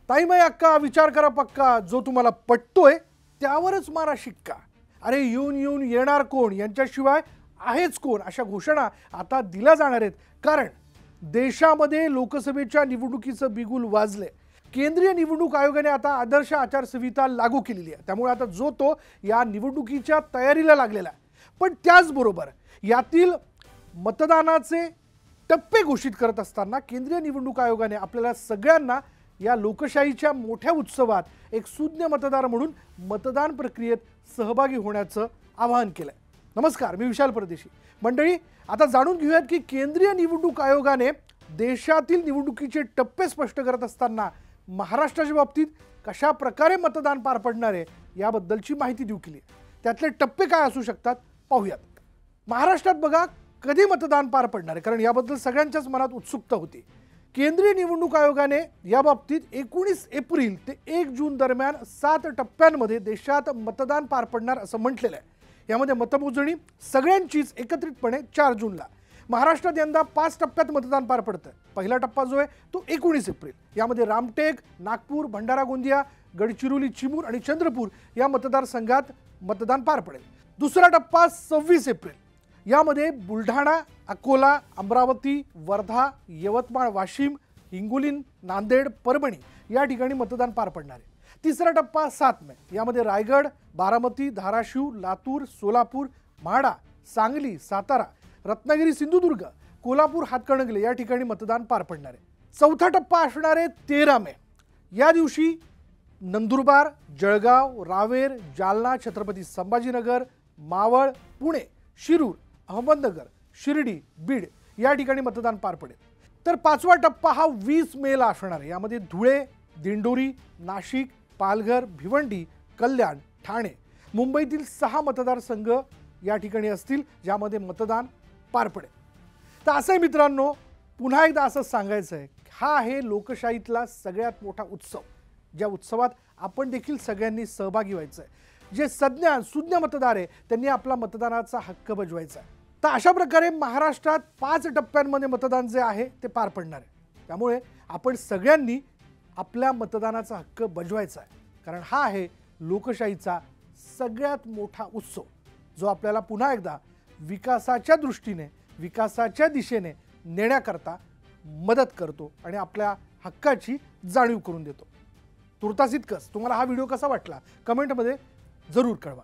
ताईमाई अक्का विचार करा पक्का, जो तुम्हाला पटतोय त्यावरच मारा शिक्का. अरे येऊन येऊन येणार कोण, यांच्याशिवाय आहेच कोण, अशा घोषणा आता दिल्या जाणार आहेत. कारण देशामध्ये लोकसभेच्या निवडणुकीचं बिगुल वाजले. केंद्रीय निवडणूक आयोगाने आता आदर्श आचारसंहिता लागू केलेली आहे. त्यामुळे आता जो तो या निवडणुकीच्या तयारीला लागलेला आहे. पण त्याचबरोबर यातील मतदानाचे टप्पे घोषित करत असताना केंद्रीय निवडणूक आयोगाने आपल्याला सगळ्यांना या लोकशाहीच्या मोठ्या उत्सवात एक सुज्ञ मतदार म्हणून मतदान प्रक्रियेत सहभागी होण्याचं आवाहन केलंय. नमस्कार, मी विशाल परदेशी. मंडळी, आता जाणून घेऊयात की केंद्रीय निवडणूक आयोगाने देशातील निवडणुकीचे टप्पे स्पष्ट करत असताना महाराष्ट्राच्या बाबतीत कशा प्रकारे मतदान पार पडणार आहे याबद्दलची माहिती देऊ केली. त्यातले टप्पे काय असू शकतात पाहूयात. महाराष्ट्रात बघा कधी मतदान पार पडणार आहे, कारण याबद्दल सगळ्यांच्याच मनात उत्सुकता होती. केंद्रीय निवडणूक आयोगाने याबाबतीत 19 एप्रिल ते 1 जून दरम्यान 7 टप्प्यांमध्ये देशात मतदान पार पडणार असं म्हटलेलं आहे. यामध्ये मतमोजणी सगळ्यांचीच एकत्रितपणे 4 जूनला. महाराष्ट्रात यंदा 5 टप्प्यात मतदान पार पडतं. पहिला टप्पा जो आहे तो 19 एप्रिल. यामध्ये रामटेक, नागपूर, भंडारा गोंदिया, गडचिरोली, चिमूर आणि चंद्रपूर या मतदारसंघात मतदान पार पडेल. दुसरा टप्पा 26 एप्रिल. यामध्ये बुलढाणा, अकोला, अमरावती, वर्धा, यवतमाळ, वाशिम, हिंगोली, नांदेड, परभणी या ठिकाणी मतदान पार पडणार आहे. तिसरा टप्पा 7 मे. यामध्ये रायगड, बारामती, धाराशिव, लातूर, सोलापूर, म्हाडा, सांगली, सातारा, रत्नागिरी, सिंधुदुर्ग, कोल्हापूर, हातकणंगले या ठिकाणी मतदान पार पडणार आहे. चौथा टप्पा असणार आहे 13 मे. या दिवशी नंदुरबार, जळगाव, रावेर, जालना, छत्रपती संभाजीनगर, मावळ, पुणे, शिरूर, अहमदनगर, शिर्डी, बीड या ठिकाणी मतदान पार पडेल. तर पाचवा टप्पा हा 20 मेला असणार आहे. यामध्ये धुळे, दिंडोरी, नाशिक, पालघर, भिवंडी, कल्याण, ठाणे, मुंबईतील 6 मतदारसंघ या ठिकाणी असतील ज्यामध्ये मतदान पार पडेल. तर असं मित्रांनो, पुन्हा एकदा असंच सांगायचं आहे, हा आहे लोकशाहीतला सगळ्यात मोठा उत्सव, ज्या उत्सवात आपण देखील सगळ्यांनी सहभागी व्हायचं आहे. जे सुज्ञ मतदार आहे त्यांनी आपला मतदानाचा हक्क बजवायचा आहे. तर अशा प्रकारे महाराष्ट्रात 5 टप्प्यांमध्ये मतदान जे आहे ते पार पडणार आहे. त्यामुळे आपण सगळ्यांनी आपल्या मतदानाचा हक्क बजवायचा आहे. कारण हा आहे लोकशाहीचा सगळ्यात मोठा उत्सव, जो आपल्याला पुन्हा एकदा विकासाच्या दृष्टीने, विकासाच्या दिशेने नेण्याकरता मदत करतो आणि आपल्या हक्काची जाणीव करून देतो. तुर्तास इतकंच. तुम्हाला हा व्हिडिओ कसा वाटला कमेंटमध्ये जरूर कळवा.